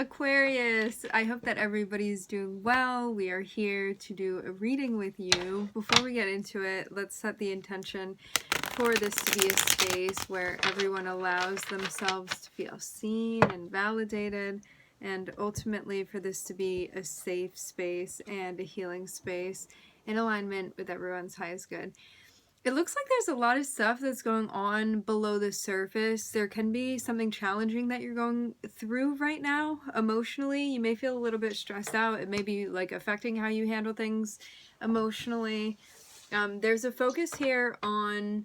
Aquarius, I hope that everybody's doing well. We are here to do a reading with you. Before we get into it, let's set the intention for this to be a space where everyone allows themselves to feel seen and validated, and ultimately for this to be a safe space and a healing space in alignment with everyone's highest good. It looks like there's a lot of stuff that's going on below the surface. There can be something challenging that you're going through right now emotionally. You may feel a little bit stressed out. It may be like affecting how you handle things emotionally. There's a focus here on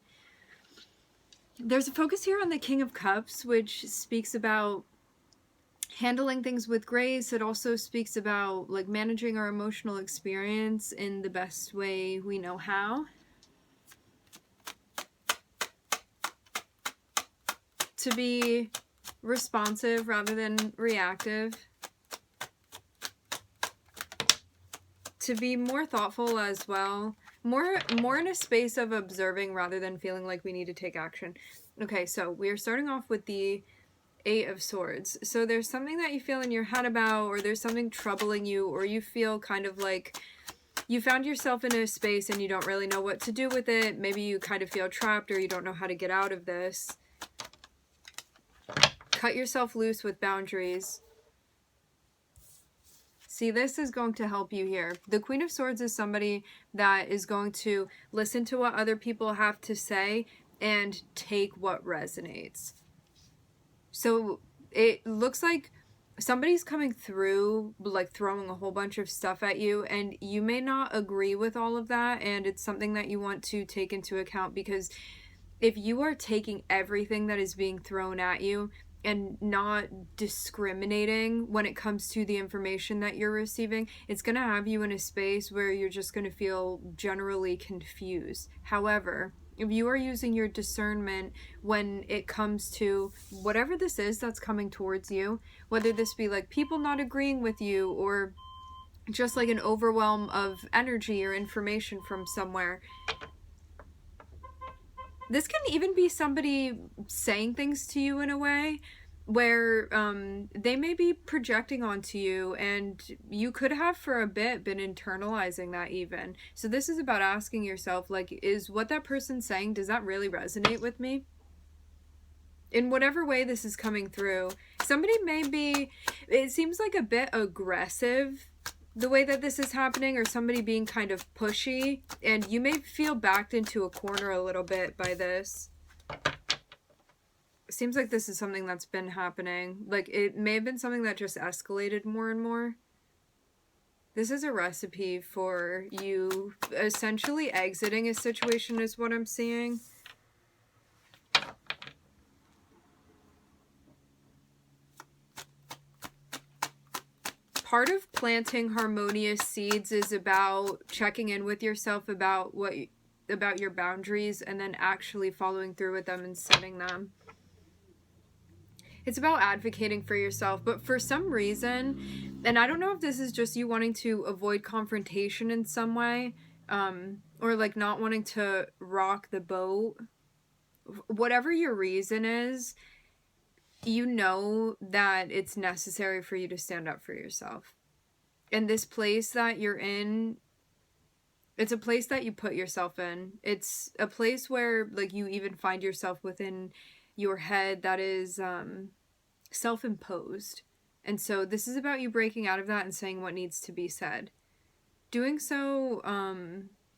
the King of Cups, which speaks about handling things with grace. It also speaks about like managing our emotional experience in the best way we know how. To be responsive rather than reactive. To be more thoughtful as well. More in a space of observing rather than feeling like we need to take action. Okay, so we are starting off with the Eight of Swords. So there's something that you feel in your head about, or there's something troubling you, or you feel kind of like you found yourself in a space and you don't really know what to do with it. Maybe you kind of feel trapped, or you don't know how to get out of this. Cut yourself loose with boundaries. See, this is going to help you here. The Queen of Swords is somebody that is going to listen to what other people have to say and take what resonates. So it looks like somebody's coming through, like throwing a whole bunch of stuff at you, and you may not agree with all of that, and it's something that you want to take into account, because if you are taking everything that is being thrown at you and not discriminating when it comes to the information that you're receiving, it's going to have you in a space where you're just going to feel generally confused. However, if you are using your discernment when it comes to whatever this is that's coming towards you, whether this be like people not agreeing with you, or just like an overwhelm of energy or information from somewhere, this can even be somebody saying things to you in a way where they may be projecting onto you, and you could have for a bit been internalizing that even. So this is about asking yourself, like, is what that person's saying, does that really resonate with me? In whatever way this is coming through, somebody may be, it seems like a bit aggressive the way that this is happening, or somebody being kind of pushy, and you may feel backed into a corner a little bit by this. It seems like this is something that's been happening. Like, it may have been something that just escalated more and more. This is a recipe for you essentially exiting a situation is what I'm seeing. Part of planting harmonious seeds is about checking in with yourself about about your boundaries, and then actually following through with them and setting them. It's about advocating for yourself, but for some reason, and I don't know if this is just you wanting to avoid confrontation in some way, or like not wanting to rock the boat, whatever your reason is, you know that it's necessary for you to stand up for yourself. And this place that you're in, it's a place that you put yourself in. It's a place where like you even find yourself within your head that is self-imposed. And so this is about you breaking out of that and saying what needs to be said. Doing so,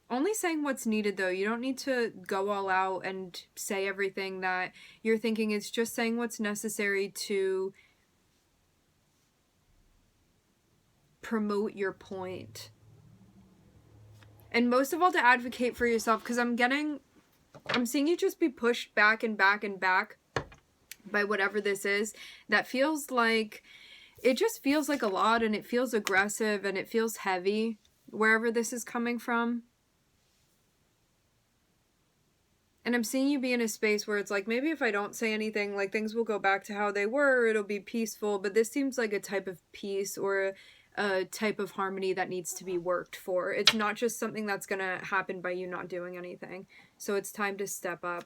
only saying what's needed though. You don't need to go all out and say everything that you're thinking. It's just saying what's necessary to promote your point. And most of all, to advocate for yourself, because I'm seeing you just be pushed back and back and back by whatever this is. That feels like, it just feels like a lot, and it feels aggressive, and it feels heavy, wherever this is coming from. And I'm seeing you be in a space where it's like, maybe if I don't say anything, like things will go back to how they were, it'll be peaceful. But this seems like a type of peace or a type of harmony that needs to be worked for. It's not just something that's going to happen by you not doing anything. So it's time to step up.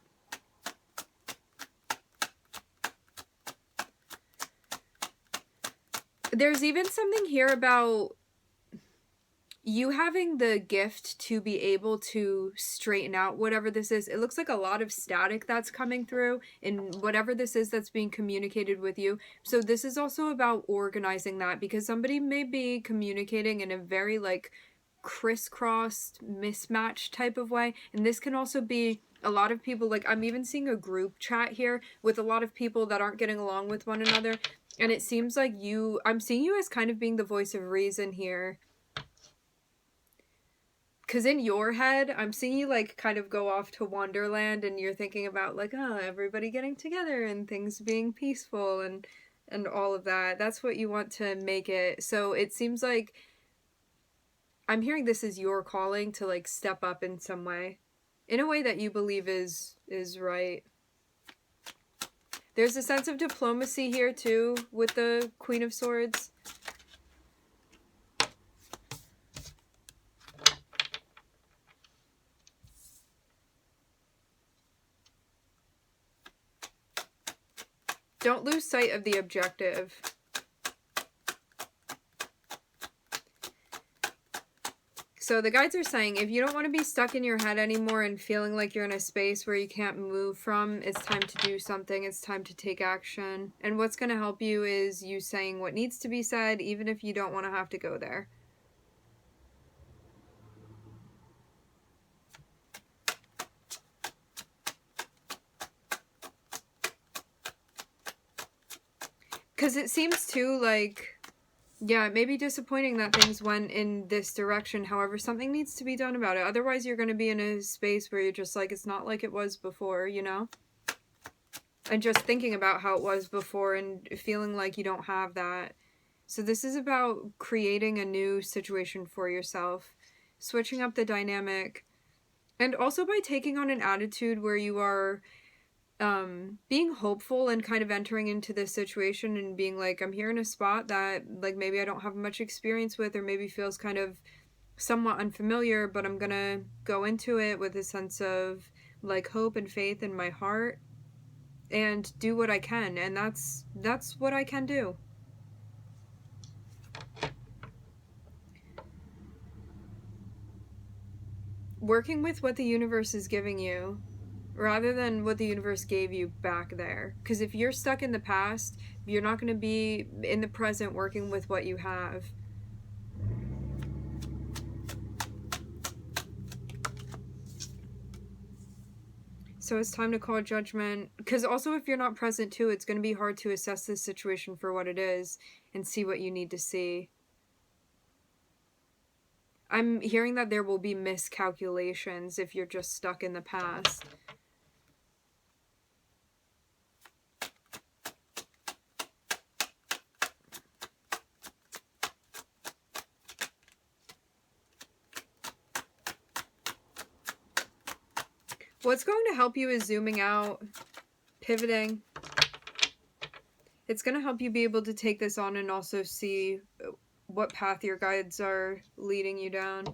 There's even something here about you having the gift to be able to straighten out whatever this is. It looks like a lot of static that's coming through in whatever this is that's being communicated with you. So this is also about organizing that, because somebody may be communicating in a very like crisscrossed, mismatched type of way. And this can also be a lot of people, like I'm even seeing a group chat here with a lot of people that aren't getting along with one another. And it seems like I'm seeing you as kind of being the voice of reason here. Because in your head, I'm seeing you like kind of go off to Wonderland, and you're thinking about like, oh, everybody getting together and things being peaceful and all of that. That's what you want to make it. So it seems like I'm hearing this is your calling to like step up in some way, in a way that you believe is right. There's a sense of diplomacy here too with the Queen of Swords. Don't lose sight of the objective. So the guides are saying, if you don't want to be stuck in your head anymore and feeling like you're in a space where you can't move from, it's time to do something. It's time to take action. And what's going to help you is you saying what needs to be said, even if you don't want to have to go there. Because it seems too like, yeah, it may be disappointing that things went in this direction. However, something needs to be done about it. Otherwise, you're going to be in a space where you're just like, it's not like it was before, you know? And just thinking about how it was before and feeling like you don't have that. So this is about creating a new situation for yourself, switching up the dynamic, and also by taking on an attitude where you are being hopeful and kind of entering into this situation and being like, I'm here in a spot that like maybe I don't have much experience with, or maybe feels kind of somewhat unfamiliar, but I'm gonna go into it with a sense of like hope and faith in my heart and do what I can. And that's what I can do. Working with what the universe is giving you rather than what the universe gave you back there. Because if you're stuck in the past, you're not going to be in the present working with what you have. So it's time to call judgment. Because also if you're not present too, it's going to be hard to assess this situation for what it is and see what you need to see. I'm hearing that there will be miscalculations if you're just stuck in the past. What's going to help you is zooming out, pivoting. It's going to help you be able to take this on and also see what path your guides are leading you down.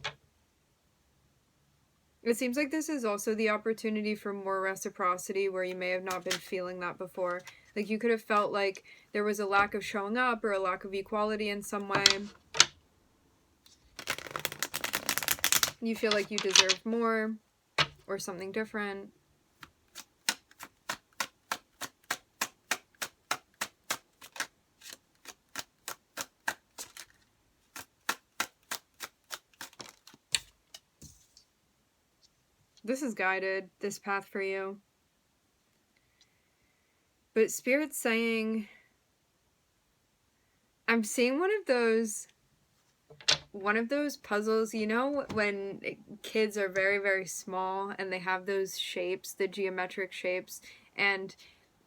It seems like this is also the opportunity for more reciprocity where you may have not been feeling that before. Like you could have felt like there was a lack of showing up or a lack of equality in some way. You feel like you deserve more or something different. This is guided, this path for you. But Spirit's saying, I'm seeing one of those puzzles, you know, when kids are very, very small and they have those shapes, the geometric shapes, and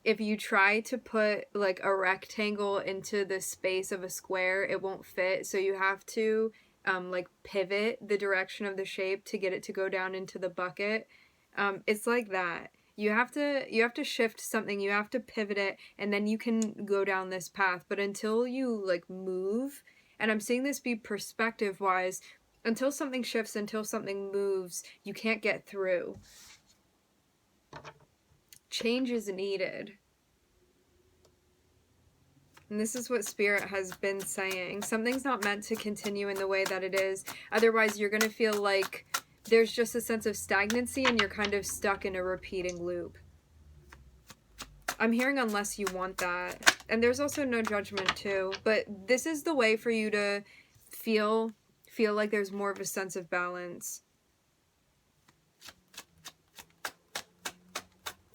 if you try to put like a rectangle into the space of a square, it won't fit. So you have to like pivot the direction of the shape to get it to go down into the bucket. It's like that. You have to shift something, you have to pivot it, and then you can go down this path. But until you like move, and I'm seeing this be perspective wise, until something shifts, until something moves, you can't get through. Change is needed. And this is what Spirit has been saying. Something's not meant to continue in the way that it is. Otherwise, you're going to feel like there's just a sense of stagnancy and you're kind of stuck in a repeating loop. I'm hearing unless you want that. And there's also no judgment too. But this is the way for you to feel like there's more of a sense of balance.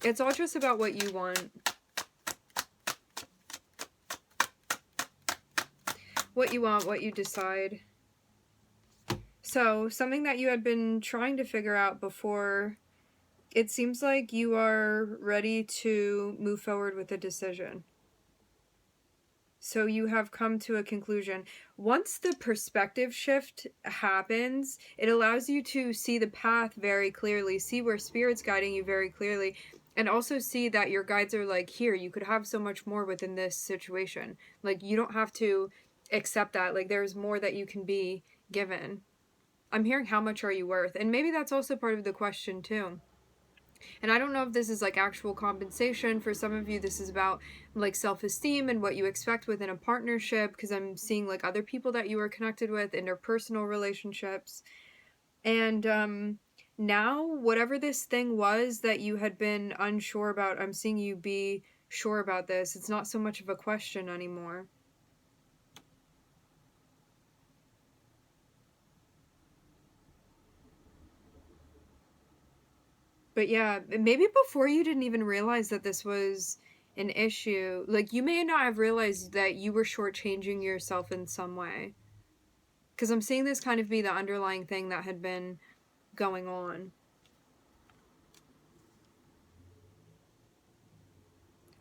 It's all just about what you want. What you want, what you decide. So, something that you had been trying to figure out before, it seems like you are ready to move forward with a decision. So you have come to a conclusion. Once the perspective shift happens, it allows you to see the path very clearly, see where Spirit's guiding you very clearly, and also see that your guides are like, here, you could have so much more within this situation. Like, you don't have to accept that. Like, there's more that you can be given. I'm hearing, how much are you worth? And maybe that's also part of the question too. And I don't know if this is like actual compensation. For some of you, this is about like self-esteem and what you expect within a partnership, because I'm seeing like other people that you are connected with, interpersonal relationships. And now, whatever this thing was that you had been unsure about, I'm seeing you be sure about this. It's not so much of a question anymore. But yeah, maybe before you didn't even realize that this was an issue. Like, you may not have realized that you were shortchanging yourself in some way. Because I'm seeing this kind of be the underlying thing that had been going on.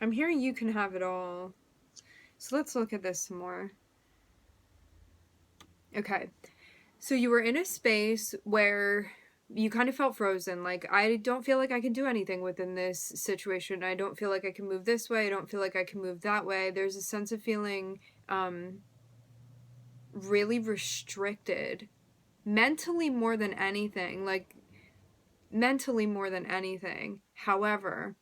I'm hearing you can have it all. So let's look at this some more. Okay. So you were in a space where you kind of felt frozen. Like, I don't feel like I can do anything within this situation. I don't feel like I can move this way. I don't feel like I can move that way. There's a sense of feeling really restricted. Mentally more than anything. Like, mentally more than anything. However,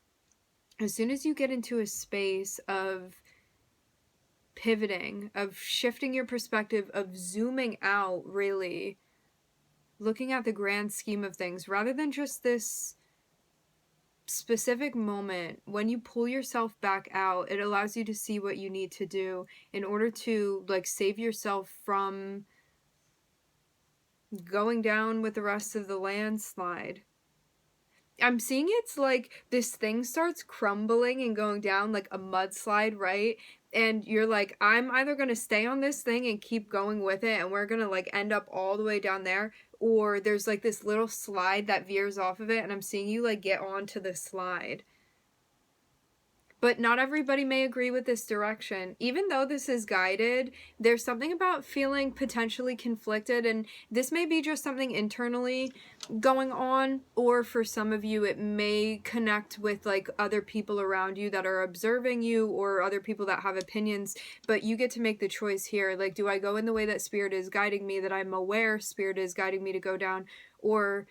as soon as you get into a space of pivoting, of shifting your perspective, of zooming out, really looking at the grand scheme of things rather than just this specific moment, when you pull yourself back out, it allows you to see what you need to do in order to like save yourself from going down with the rest of the landslide. I'm seeing it's like this thing starts crumbling and going down like a mudslide, right? And you're like, I'm either going to stay on this thing and keep going with it and we're going to like end up all the way down there, or there's like this little slide that veers off of it and I'm seeing you like get onto the slide. But not everybody may agree with this direction. Even though this is guided, there's something about feeling potentially conflicted, and this may be just something internally going on, or for some of you it may connect with like other people around you that are observing you, or other people that have opinions, but you get to make the choice here. Like, do I go in the way that Spirit is guiding me, that I'm aware Spirit is guiding me to go down, or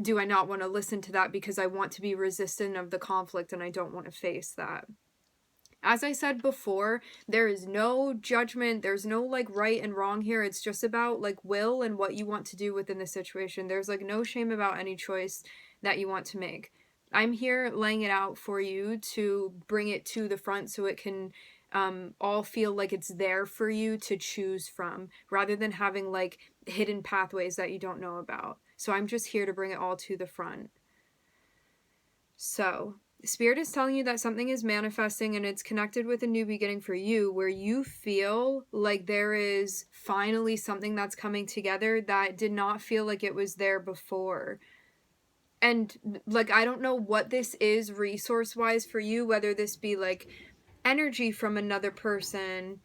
do I not want to listen to that because I want to be resistant of the conflict and I don't want to face that? As I said before, there is no judgment. There's no like right and wrong here. It's just about like will and what you want to do within the situation. There's like no shame about any choice that you want to make. I'm here laying it out for you to bring it to the front so it can all feel like it's there for you to choose from, rather than having like hidden pathways that you don't know about. So I'm just here to bring it all to the front. So Spirit is telling you that something is manifesting and it's connected with a new beginning for you, where you feel like there is finally something that's coming together that did not feel like it was there before. And like, I don't know what this is resource wise for you, whether this be like energy from another person,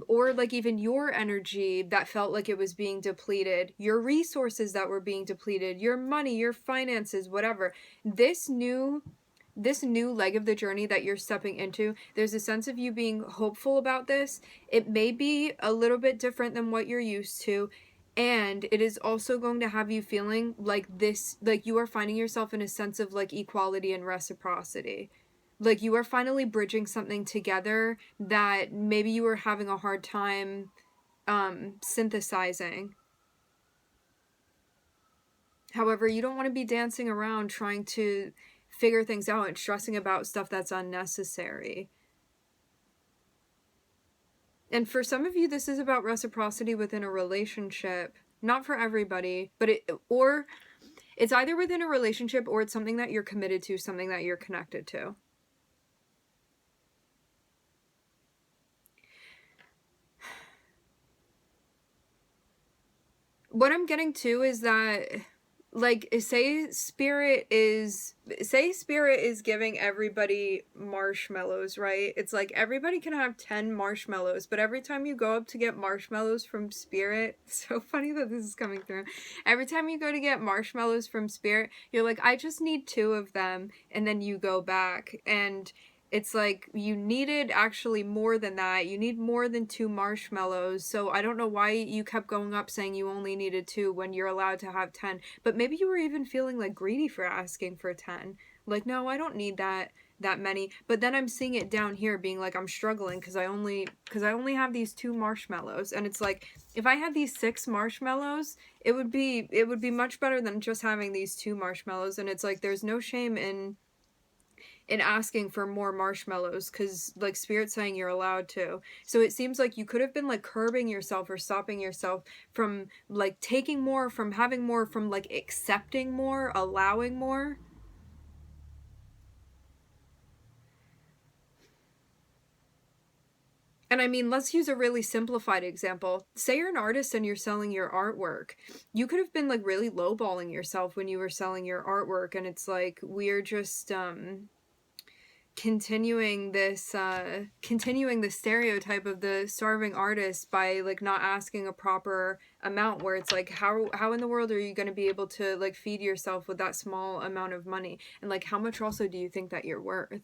or like even your energy that felt like it was being depleted, your resources that were being depleted, your money, your finances, whatever. This new leg of the journey that you're stepping into, there's a sense of you being hopeful about this. It may be a little bit different than what you're used to, and it is also going to have you feeling like this, like you are finding yourself in a sense of like equality and reciprocity. Like you are finally bridging something together that maybe you were having a hard time synthesizing. However, you don't want to be dancing around trying to figure things out and stressing about stuff that's unnecessary. And for some of you, this is about reciprocity within a relationship. Not for everybody, but it's either within a relationship or it's something that you're committed to, something that you're connected to. What I'm getting to is that, like, say spirit is giving everybody marshmallows, right? It's like everybody can have 10 marshmallows, but every time you go up to get marshmallows from spirit, it's so funny that this is coming through. Every time you go to get marshmallows from spirit, you're like, I just need 2 of them, and then you go back, and it's like you needed actually more than that. You need more than 2 marshmallows. So I don't know why you kept going up saying you only needed 2 when you're allowed to have 10. But maybe you were even feeling like greedy for asking for 10. Like, no, I don't need that many. But then I'm seeing it down here being like I'm struggling because I only have these 2 marshmallows. And it's like if I had these 6 marshmallows, it would be much better than just having these 2 marshmallows. And it's like there's no shame in asking for more marshmallows because like spirit's saying you're allowed to. So it seems like you could have been like curbing yourself or stopping yourself from like taking more, from having more, from like accepting more, allowing more. And I mean, let's use a really simplified example. Say you're an artist and you're selling your artwork. You could have been like really lowballing yourself when you were selling your artwork, and it's like we're just continuing the stereotype of the starving artist by like not asking a proper amount, where it's like how in the world are you going to be able to like feed yourself with that small amount of money, and like how much also do you think that you're worth?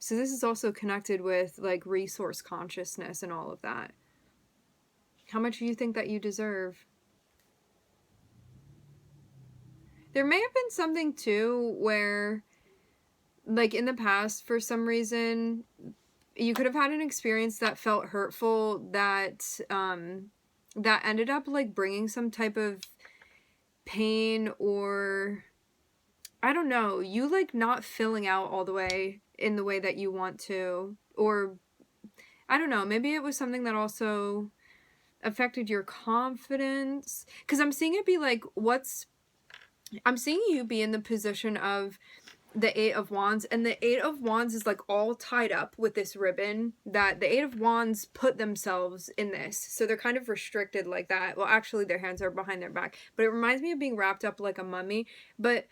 So this is also connected with like resource consciousness and all of that. How much do you think that you deserve? There may have been something too where like in the past for some reason you could have had an experience that felt hurtful that that ended up like bringing some type of pain, or I don't know, you like not filling out all the way in the way that you want to, or I don't know, maybe it was something that also affected your confidence, because I'm seeing it be like I'm seeing you be in the position of the 8 of Wands, and the 8 of Wands is like all tied up with this ribbon that the 8 of Wands put themselves in this, so they're kind of restricted like that. Well, actually their hands are behind their back, but it reminds me of being wrapped up like a mummy. But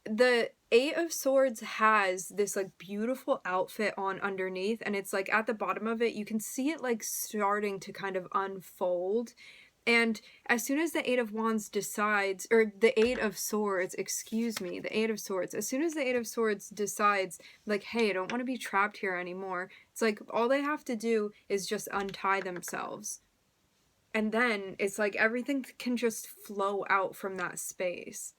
the 8 of Swords has this like beautiful outfit on underneath, and it's like at the bottom of it you can see it like starting to kind of unfold. And as soon as the 8 of Wands decides, or the 8 of Swords, excuse me, the 8 of Swords, as soon as the 8 of Swords decides, like, hey, I don't want to be trapped here anymore, it's like all they have to do is just untie themselves. And then it's like everything can just flow out from that space.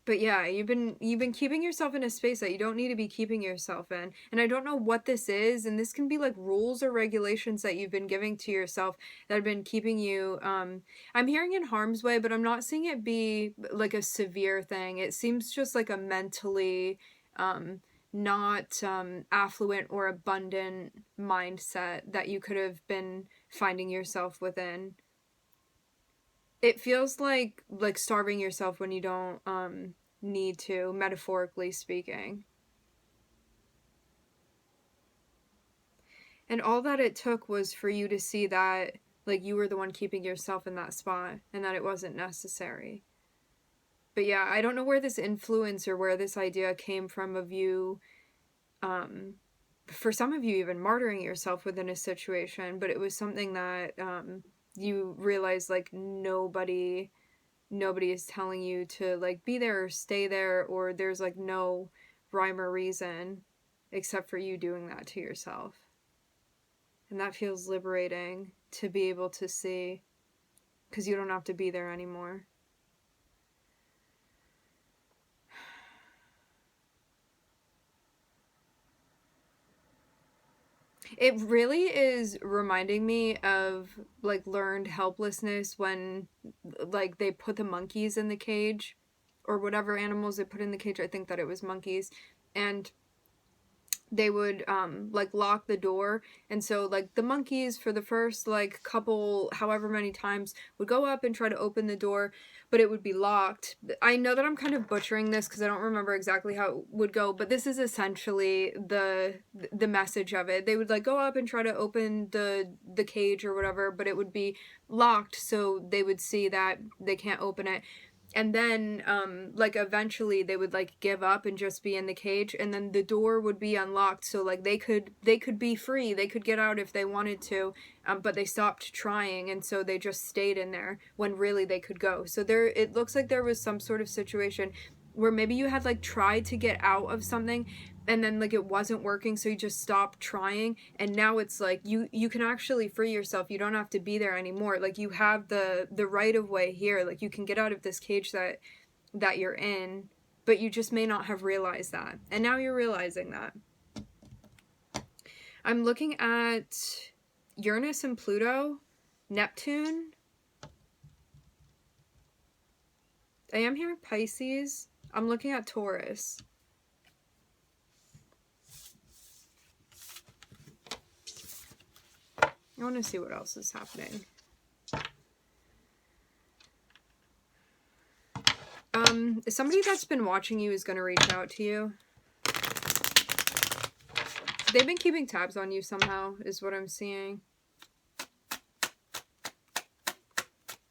But yeah, you've been keeping yourself in a space that you don't need to be keeping yourself in. And I don't know what this is, and this can be like rules or regulations that you've been giving to yourself that have been keeping you I'm hearing in harm's way, but I'm not seeing it be like a severe thing. It seems just like a mentally not affluent or abundant mindset that you could have been finding yourself within. It feels like starving yourself when you don't need to, metaphorically speaking. And all that it took was for you to see that like you were the one keeping yourself in that spot and that it wasn't necessary. But yeah, I don't know where this influence or where this idea came from of you for some of you even martyring yourself within a situation, but it was something that you realized like nobody is telling you to like be there or stay there, or there's like no rhyme or reason except for you doing that to yourself. And that feels liberating to be able to see, because you don't have to be there anymore. It really is reminding me of like learned helplessness when like they put the monkeys in the cage or whatever animals they put in the cage. I think that it was monkeys. And they would like lock the door, and so like the monkeys for the first like couple however many times would go up and try to open the door, but it would be locked. I know that I'm kind of butchering this because I don't remember exactly how it would go, but this is essentially the message of it. They would like go up and try to open the cage or whatever, but it would be locked, so they would see that they can't open it. And then like eventually they would like give up and just be in the cage, and then the door would be unlocked, so like they could be free, they could get out if they wanted to, but they stopped trying, and so they just stayed in there when really they could go. So there, it looks like there was some sort of situation where maybe you had like tried to get out of something and then like it wasn't working, so you just stopped trying, and now it's like you can actually free yourself. You don't have to be there anymore. Like you have the right of way here. Like you can get out of this cage that you're in, but you just may not have realized that, and now you're realizing that. I'm looking at Uranus and Pluto, Neptune. I am hearing Pisces. I'm looking at Taurus. I want to see what else is happening. Somebody that's been watching you is going to reach out to you. They've been keeping tabs on you somehow, is what I'm seeing.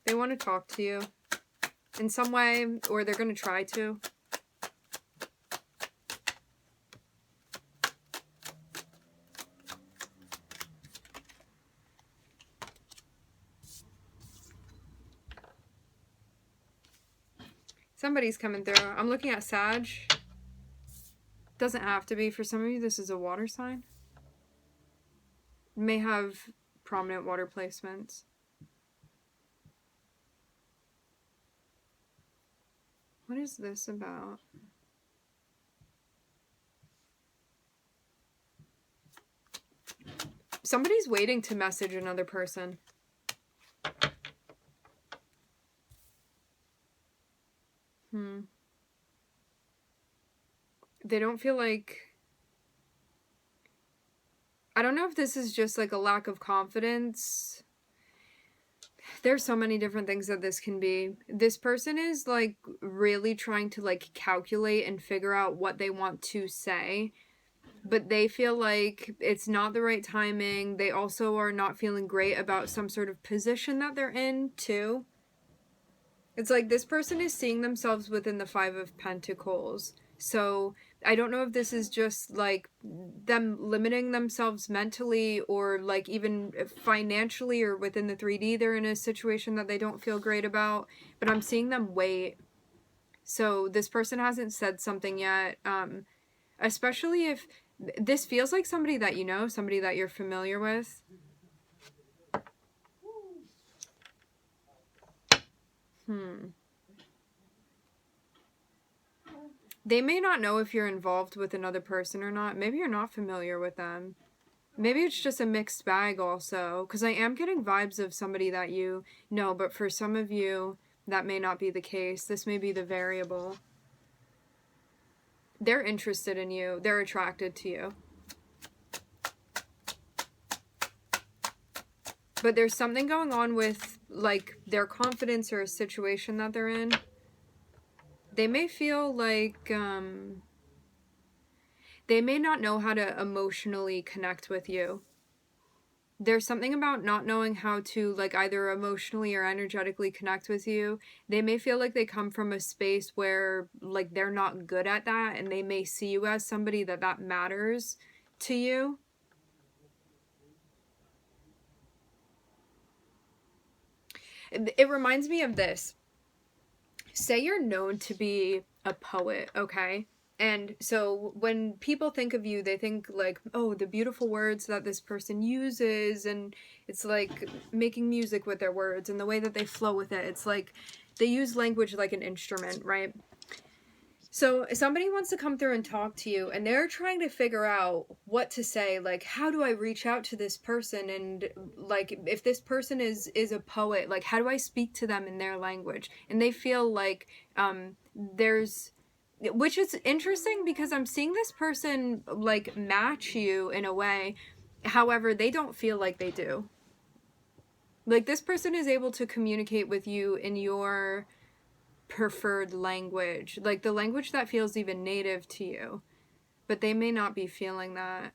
They want to talk to you in some way, or they're going to try to. Somebody's coming through. I'm looking at Sag. Doesn't have to be. For some of you, this is a water sign. May have prominent water placements. What is this about? Somebody's waiting to message another person. They don't feel like... I don't know if this is just like a lack of confidence. There's so many different things that this can be. This person is like really trying to like calculate and figure out what they want to say, but they feel like it's not the right timing. They also are not feeling great about some sort of position that they're in too. It's like this person is seeing themselves within the Five of Pentacles. So I don't know if this is just like them limiting themselves mentally or like even financially or within the 3D. They're in a situation that they don't feel great about, but I'm seeing them wait. So this person hasn't said something yet, especially if this feels like somebody that you know, somebody that you're familiar with. They may not know if you're involved with another person or not. Maybe you're not familiar with them. Maybe it's just a mixed bag also. Because I am getting vibes of somebody that you know, but for some of you, that may not be the case. This may be the variable. They're interested in you. They're attracted to you. But there's something going on with, like, their confidence or a situation that they're in. They may feel like, they may not know how to emotionally connect with you. There's something about not knowing how to, like, either emotionally or energetically connect with you. They may feel like they come from a space where, like, they're not good at that, and they may see you as somebody that matters to you. It reminds me of this. Say you're known to be a poet, okay? And so when people think of you, they think like, oh, the beautiful words that this person uses, and it's like making music with their words and the way that they flow with it. It's like they use language like an instrument, right? So somebody wants to come through and talk to you, and they're trying to figure out what to say. Like, how do I reach out to this person? And like, if this person is a poet, like, how do I speak to them in their language? And they feel like there's, which is interesting because I'm seeing this person like match you in a way. However, they don't feel like they do. Like, this person is able to communicate with you in your preferred language, like the language that feels even native to you, but they may not be feeling that.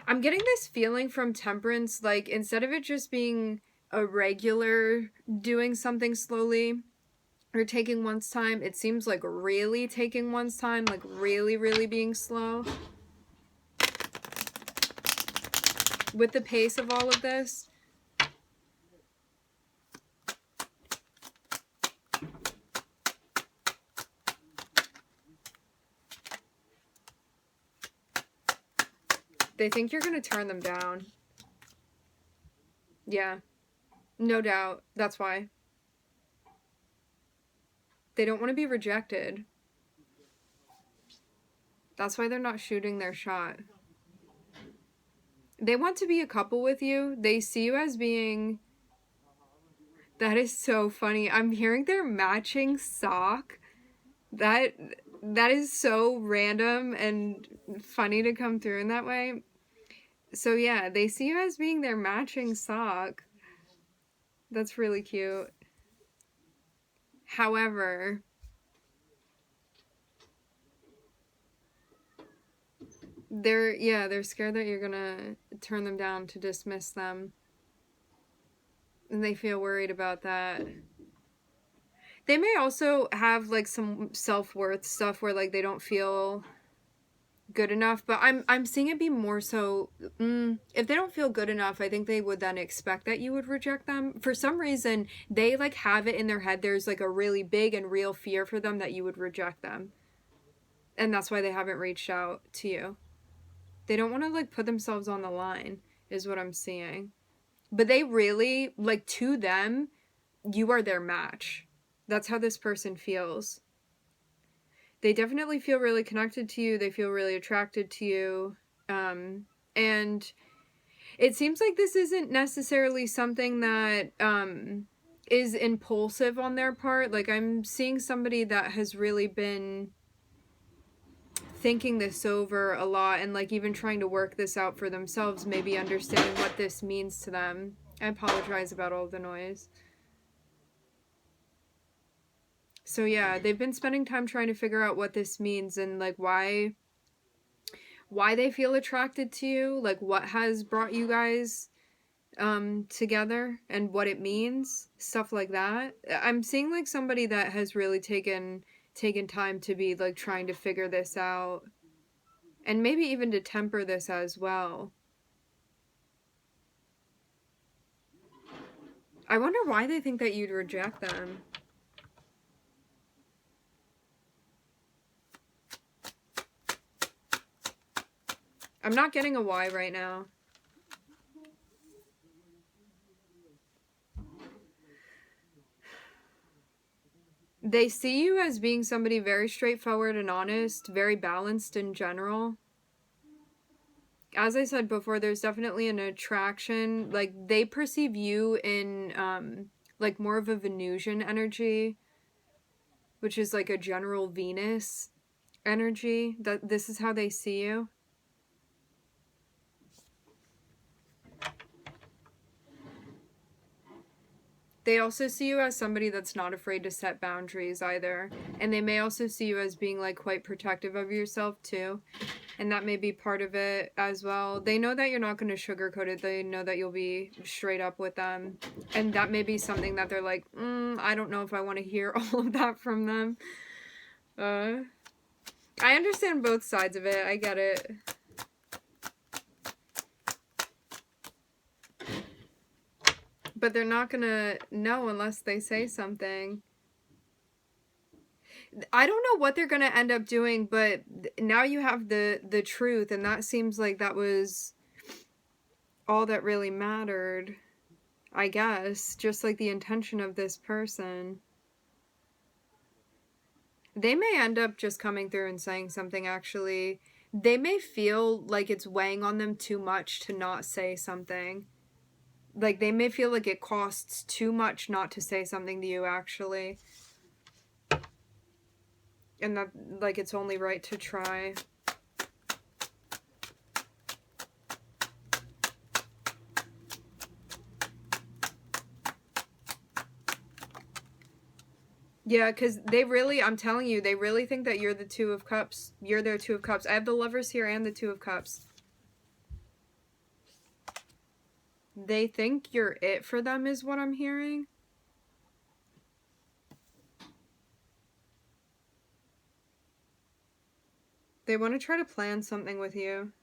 I'm getting this feeling from Temperance, like instead of it just being a regular doing something slowly or taking one's time, it seems like really taking one's time, like really being slow with the pace of all of this. They think you're going to turn them down. Yeah, no doubt. That's why. They don't want to be rejected. That's why they're not shooting their shot. They want to be a couple with you. They see you as being... That is so funny. I'm hearing their matching sock. That is so random and funny to come through in that way. So yeah, they see you as being their matching sock. That's really cute. However, they're scared that you're gonna turn them down to dismiss them. And they feel worried about that. They may also have like some self-worth stuff where like they don't feel good enough, but I'm seeing it be more so if they don't feel good enough, I think they would then expect that you would reject them. For some reason, they like have it in their head there's like a really big and real fear for them that you would reject them. And that's why they haven't reached out to you. They don't want to like put themselves on the line is what I'm seeing. But they really, like, to them, you are their match. That's how this person feels. They definitely feel really connected to you. They feel really attracted to you. And it seems like this isn't necessarily something that is impulsive on their part. Like, I'm seeing somebody that has really been thinking this over a lot and like even trying to work this out for themselves, maybe understanding what this means to them. I apologize about all the noise. So yeah, they've been spending time trying to figure out what this means and like why they feel attracted to you, like what has brought you guys together and what it means, stuff like that. I'm seeing like somebody that has really taken time to be like trying to figure this out and maybe even to temper this as well. I wonder why they think that you'd reject them. I'm not getting a why right now. They see you as being somebody very straightforward and honest, very balanced in general. As I said before, there's definitely an attraction. Like, they perceive you in, like, more of a Venusian energy, which is, like, a general Venus energy. This is how they see you. They also see you as somebody that's not afraid to set boundaries either. And they may also see you as being, like, quite protective of yourself, too. And that may be part of it as well. They know that you're not going to sugarcoat it. They know that you'll be straight up with them. And that may be something that they're like, I don't know if I want to hear all of that from them. I understand both sides of it. I get it. But they're not going to know unless they say something. I don't know what they're going to end up doing, but now you have the truth, and that seems like that was all that really mattered, I guess. Just like the intention of this person. They may end up just coming through and saying something, actually. They may feel like it's weighing on them too much to not say something. Like, they may feel like it costs too much not to say something to you, actually. And that, like, it's only right to try. Yeah, because they really, I'm telling you, they really think that you're the Two of Cups. You're their Two of Cups. I have the Lovers here and the Two of Cups. They think you're it for them, is what I'm hearing. They want to try to plan something with you.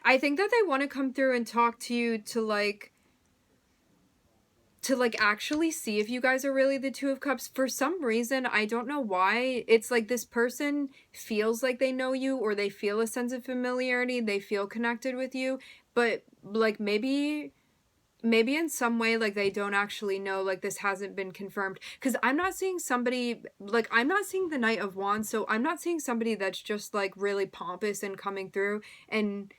I think that they want to come through and talk to you to actually see if you guys are really the Two of Cups. For some reason, I don't know why, it's like this person feels like they know you, or they feel a sense of familiarity, they feel connected with you, but like maybe in some way, like, they don't actually know, like, this hasn't been confirmed. Because I'm not seeing somebody, like, I'm not seeing the Knight of Wands, so I'm not seeing somebody that's just, like, really pompous and coming through and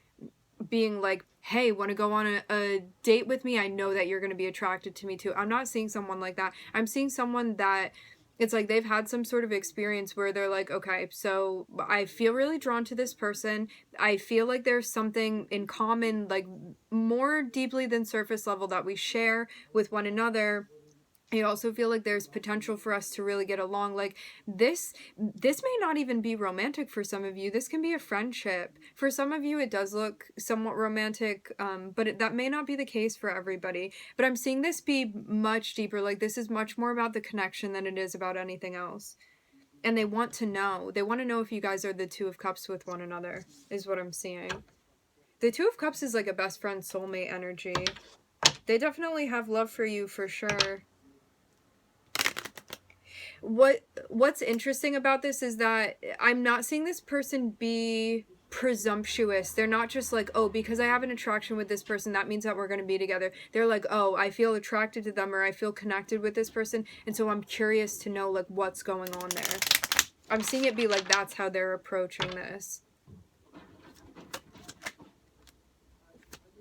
being like, hey, want to go on a date with me? I know that you're going to be attracted to me too. I'm not seeing someone like that. I'm seeing someone that it's like they've had some sort of experience where they're like, okay, so I feel really drawn to this person. I feel like there's something in common, like more deeply than surface level, that we share with one another. I also feel like there's potential for us to really get along. Like, this may not even be romantic for some of you. This can be a friendship. For some of you, it does look somewhat romantic, but that may not be the case for everybody. But I'm seeing this be much deeper. Like, this is much more about the connection than it is about anything else. And they want to know. They want to know if you guys are the Two of Cups with one another, is what I'm seeing. The Two of Cups is like a best friend soulmate energy. They definitely have love for you, for sure. What's interesting about this is that I'm not seeing this person be presumptuous. They're not just like, oh, because I have an attraction with this person, that means that we're going to be together. They're like, oh, I feel attracted to them, or I feel connected with this person, and so I'm curious to know, like, what's going on there. I'm seeing it be like that's how they're approaching this.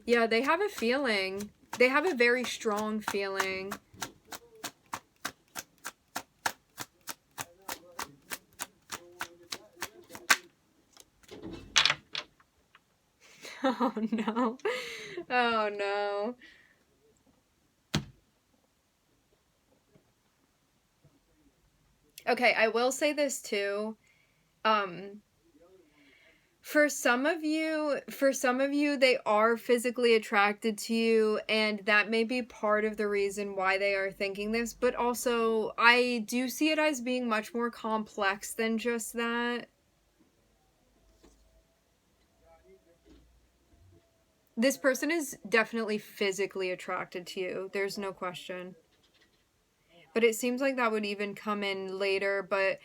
Yeah, they have a feeling. They have a very strong feeling. Oh no. Oh no. Okay, I will say this too. Um for some of you, they are physically attracted to you, and that may be part of the reason why they are thinking this, but also I do see it as being much more complex than just that. This person is definitely physically attracted to you. There's no question. But it seems like that would even come in later, but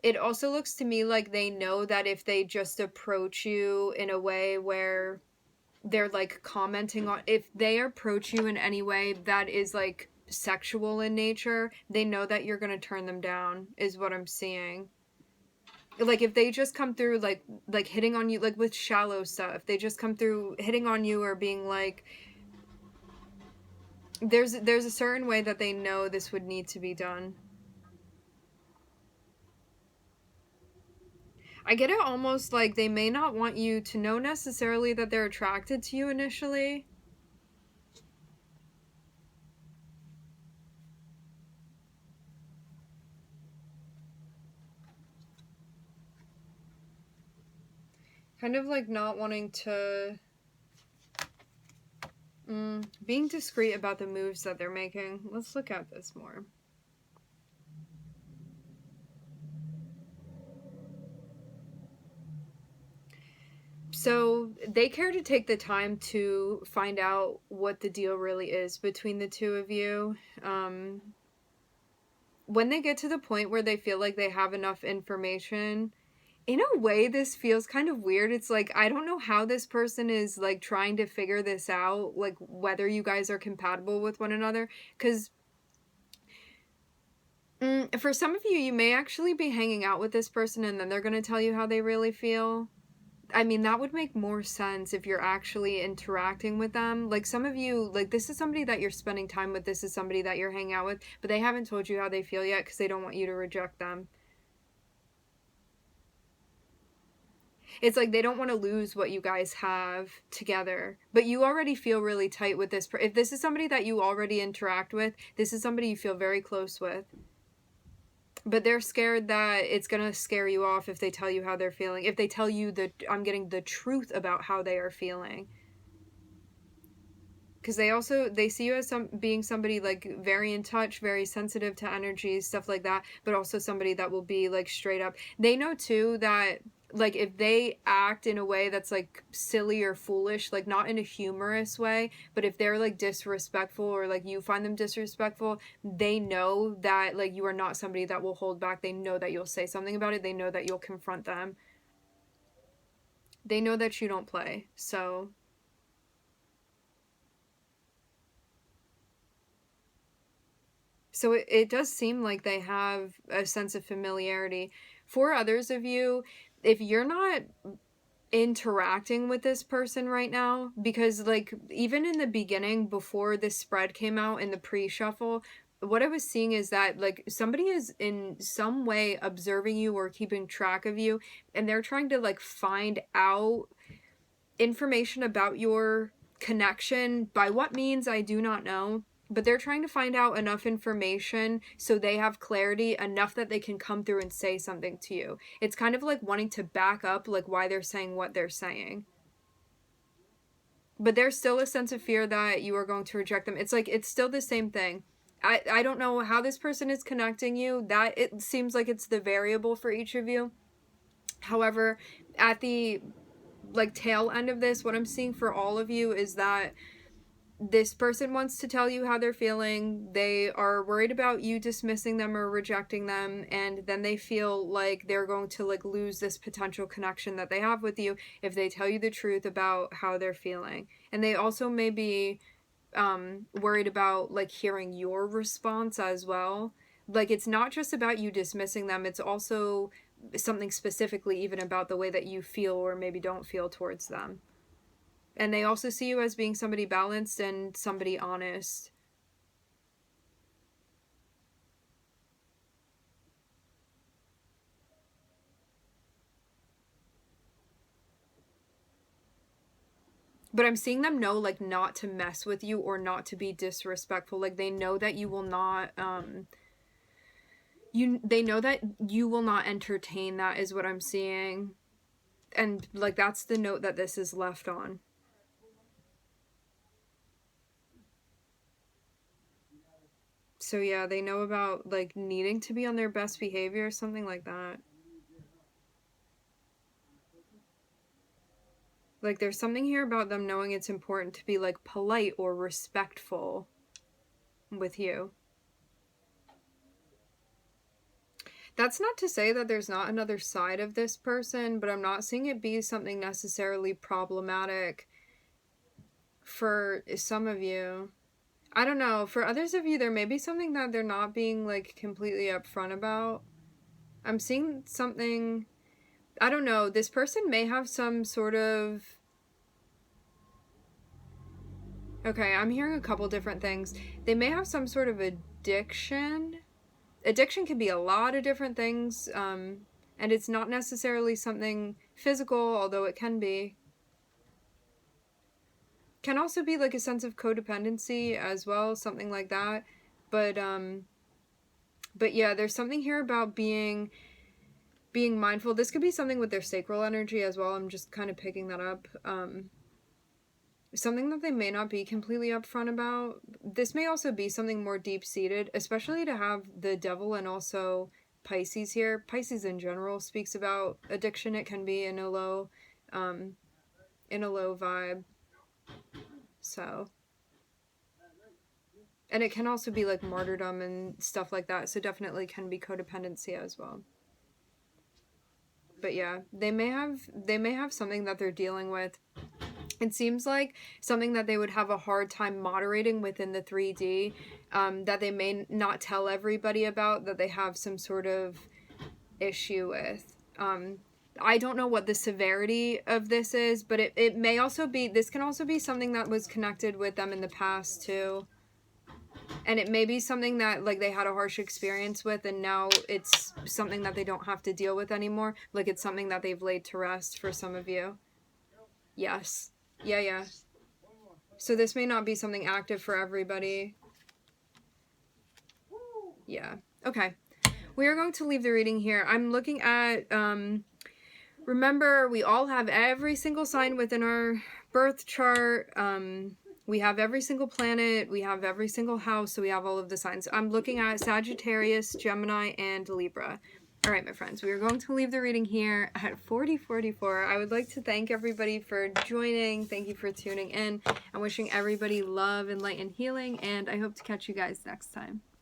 it also looks to me like they know that if they just approach you in a way where they're like commenting on, if they approach you in any way that is like sexual in nature, they know that you're going to turn them down, is what I'm seeing. Like, if they just come through like hitting on you, like with shallow stuff, they just come through hitting on you or being like, there's a certain way that they know this would need to be done. I get it almost like they may not want you to know necessarily that they're attracted to you initially. Kind of like not wanting to... being discreet about the moves that they're making. Let's look at this more. So they care to take the time to find out what the deal really is between the two of you. When they get to the point where they feel like they have enough information, in a way this feels kind of weird. It's like, I don't know how this person is like trying to figure this out, like whether you guys are compatible with one another, because For some of you, you may actually be hanging out with this person and then they're going to tell you how they really feel. I mean, that would make more sense if you're actually interacting with them. Like, some of you, like, this is somebody that you're spending time with, this is somebody that you're hanging out with, but they haven't told you how they feel yet because they don't want you to reject them. It's like they don't want to lose what you guys have together, but you already feel really tight with this. If this is somebody that you already interact with, this is somebody you feel very close with. But they're scared that it's going to scare you off if they tell you how they're feeling. If they tell you that I'm getting the truth about how they are feeling. Because they see you as being somebody like very in touch, very sensitive to energy, stuff like that, but also somebody that will be like straight up. They know too that like if they act in a way that's like silly or foolish, like not in a humorous way, but if they're like disrespectful or like you find them disrespectful, they know that like you are not somebody that will hold back. They know that you'll say something about it. They know that you'll confront them. They know that you don't play. So it does seem like they have a sense of familiarity. For others of you, if you're not interacting with this person right now, because like even in the beginning before this spread came out in the pre-shuffle, what I was seeing is that like somebody is in some way observing you or keeping track of you, and they're trying to like find out information about your connection. By what means, I do not know. But they're trying to find out enough information so they have clarity enough that they can come through and say something to you. It's kind of like wanting to back up like why they're saying what they're saying. But there's still a sense of fear that you are going to reject them. It's like it's still the same thing. I don't know how this person is connecting you. That it seems like it's the variable for each of you. However, at the like tail end of this, what I'm seeing for all of you is that this person wants to tell you how they're feeling. They are worried about you dismissing them or rejecting them, and then they feel like they're going to like lose this potential connection that they have with you if they tell you the truth about how they're feeling. And they also may be worried about like hearing your response as well. Like it's not just about you dismissing them, it's also something specifically even about the way that you feel or maybe don't feel towards them. And they also see you as being somebody balanced and somebody honest. But I'm seeing them know like not to mess with you or not to be disrespectful. Like they know that you will not they know that you will not entertain that, is what I'm seeing. And like that's the note that this is left on. So yeah, they know about like needing to be on their best behavior, something like that. Like there's something here about them knowing it's important to be like polite or respectful with you. That's not to say that there's not another side of this person, but I'm not seeing it be something necessarily problematic for some of you. I don't know. For others of you, there may be something that they're not being like completely upfront about. I'm seeing something, I don't know. This person may have some sort of, okay, I'm hearing a couple different things. They may have some sort of addiction. Addiction can be a lot of different things, and it's not necessarily something physical, although it can be. Can also be like a sense of codependency as well, something like that. But yeah, there's something here about being mindful. This could be something with their sacral energy as well. I'm just kind of picking that up. Something that they may not be completely upfront about. This may also be something more deep-seated, especially to have the devil and also Pisces here. Pisces in general speaks about addiction. It can be in a low vibe. So, and it can also be like martyrdom and stuff like that. So definitely can be codependency as well. But yeah, they may have something that they're dealing with. It seems like something that they would have a hard time moderating within the 3D, that they may not tell everybody about, that they have some sort of issue with. I don't know what the severity of this is, but it may also be, this can also be something that was connected with them in the past too. And it may be something that, like, they had a harsh experience with, and now it's something that they don't have to deal with anymore. Like, it's something that they've laid to rest for some of you. Yes. Yeah. So this may not be something active for everybody. Yeah. Okay. We are going to leave the reading here. I'm looking at, remember, we all have every single sign within our birth chart. We have every single planet. We have every single house. So we have all of the signs. I'm looking at Sagittarius, Gemini, and Libra. All right, my friends, we are going to leave the reading here at 40:44. I would like to thank everybody for joining. Thank you for tuning in. I'm wishing everybody love and light and healing, and I hope to catch you guys next time.